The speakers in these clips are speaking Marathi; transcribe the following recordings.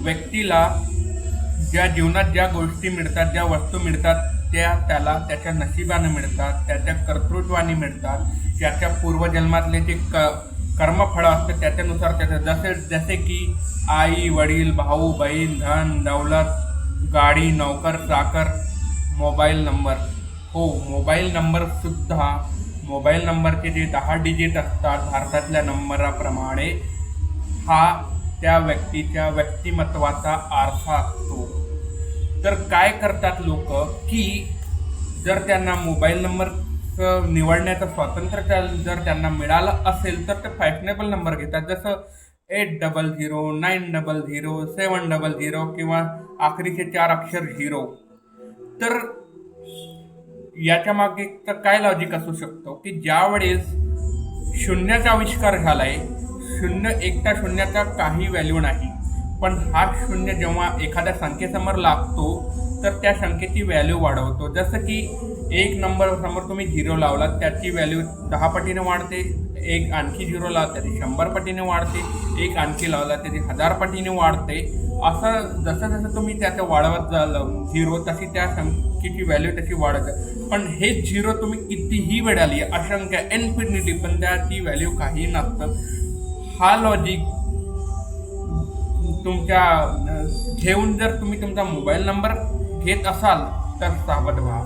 व्यक्तीला ज्या जीवनात ज्या गोष्टी मिळतात, ज्या वस्तू मिळतात त्या त्याला त्याच्या नशिबाने मिळतात, त्याच्या कर्तृत्वाने मिळतात, त्याच्या पूर्वजन्मातले जे कर्मफळ असतं त्याच्यानुसार त्याचं जसे की आई वडील भाऊ बहीण धन दौलत गाडी नोकर चाकर मोबाईल नंबर. हो, मोबाईल नंबरसुद्धा मोबाईल नंबरचे जे 10 डिजिट असतात भारतातल्या नंबराप्रमाणे हा त्या व्यक्तीच्या व्यक्तिमत्वाचा आरसा असतो. तर काय करतात लोक की जर त्यांना मोबाईल नंबर निवडण्याचं स्वातंत्र्य जर त्यांना मिळालं असेल तर ते फॅशनेबल नंबर घेतात, जसं 800 900 700 किंवा आखरीचे 4 अक्षर 0. तर याच्या मागे तर काय लॉजिक असू शकतो की ज्या वेळेस शून्याचा आविष्कार झालाय, शून्य एकटा शून्याचा काही व्हॅल्यू नाही, पण हा शून्य जेव्हा एखाद्या संख्येसमोर लागतो तर त्या संख्येची व्हॅल्यू वाढवतो. जसं की एक नंबर समोर तुम्ही 0 लावलात त्याची व्हॅल्यू 10 पटीने वाढते, एक आणखी 0 लावला त्याची 100 पटीने वाढते, एक आणखी लावला त्याची 1000 पटीने वाढते. असं जसं जसं तुम्ही त्याचं वाढवत जाल 0 तशी त्या संख्येची व्हॅल्यू त्याची वाढत आहे. पण हे 0 तुम्ही कितीही वेळ आली असंख्य इन्फिनिटी पण त्याची व्हॅल्यू काही नसतं. हा लॉजिक तुमच्या घेऊन जर तुम्ही तुमचा मोबाईल नंबर घेत असाल तर सावध व्हा.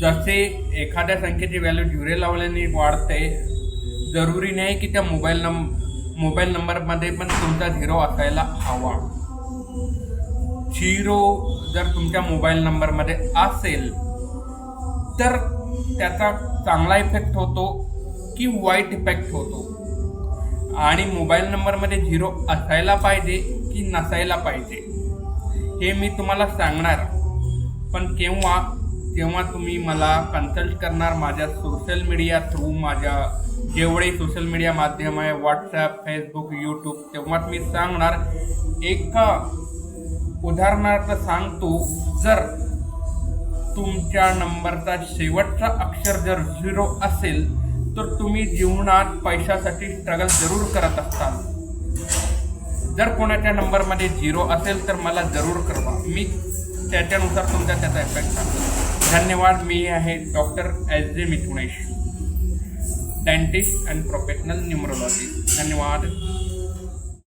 जसे एखाद्या संख्येची व्हॅल्यू 0 लावल्याने वाढते, जरुरी नाही की त्या मोबाईल नंबरमध्ये पण तुमचा 0 असायला हवा. 0 जर तुमच्या मोबाईल नंबरमध्ये असेल तर त्याचा चांगला इफेक्ट होतो की वाईट इफेक्ट होतो. आणि मोबाईल नंबरमध्ये 0 असायला पाहिजे की नसायला पाहिजे हे मी तुम्हाला सांगणार, पण जेव्हा तुम्ही मला कन्सल्ट करणार माझ्या सोशल मीडिया थ्रू, माझ्या जेवढे सोशल मीडिया माध्यम आहे व्हॉट्सॲप फेसबुक यूट्यूब, तेव्हाच मी सांगणार. एका उदाहरणार्थ सांगतो, जर तुमच्या नंबरचा शेवटचा अक्षर जर 0 असेल तर तुम्ही जीवनात पैशासाठी स्ट्रगल जरूर करत असताल. जर कोणाच्या नंबरमध्ये 0 असेल तर मला जरूर कळवा, मी त्याच्यानुसार त्याचा इफेक्ट सांगतो. धन्यवाद. मी आहे doctor SJ Mithunesh, dentist and professional numerologist. धन्यवाद.